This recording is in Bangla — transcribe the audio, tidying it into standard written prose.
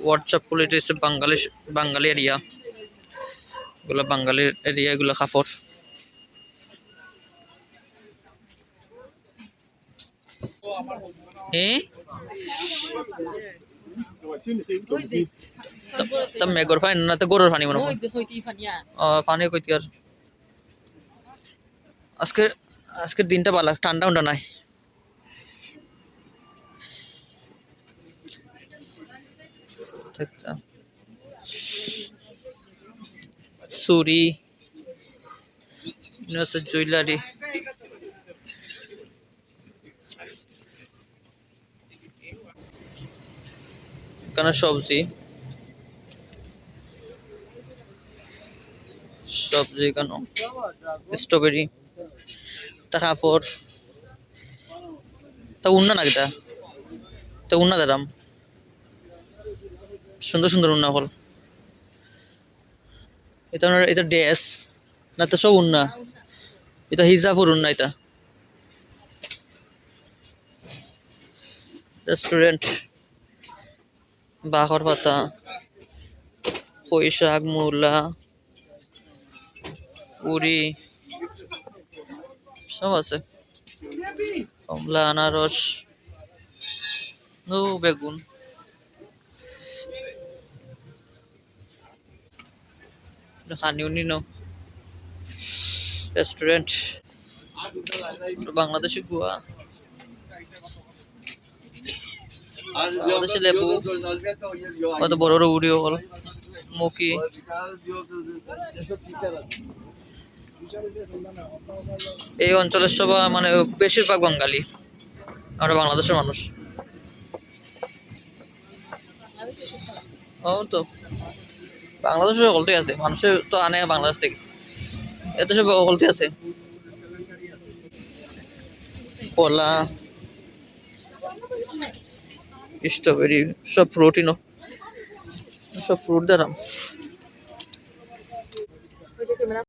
হোয়াটসঅ্যাপ গুলো এটা হচ্ছে বাঙালি এরিয়া, এগুলো বাঙালির এরিয়া, এগুলো কাপড়। তা মেঘর পানি না, তো গরুর পানি মনে হয়। পানি কইতে আর আজকে আজকের দিনটা ভালো, ঠান্ডা উন্ডা নাই। চুরি জুয়েলারি, এখানে সবজি কেন, স্ট্রবেরি, তা কাপড়, তা উন্না নাকি তা উন্না দাঁড়াম সুন্দর সুন্দর উন্না হল। এটা ড্রেস না, তো সব উন্না, এটা হিজাবুর উন্না। এটা রেস্টুরেন্ট, বাখর পাতা, পুঁই শাক, মূলা, পুরি সব আছে, কমলা, আনারস, বেগুন। হানিউনি নো রেস্টুরেন্ট, বাংলাদেশি গুয়া, বাংলাদেশি লেবু, কত বড় বড় উড়িও হল, মুখি। এই অঞ্চলের সবাই মানে বেশিরভাগ বাঙালি, আমরা বাংলাদেশের মানুষ। ও তো বাংলাদেশের সকলটাই আছে, মানুষের তো আনে বাংলাদেশ থেকে, এত সব সকলটি আছে। কলা, স্ট্রবেরি, সব ফ্রুটই নো, সব ফ্রুট দ্বারা।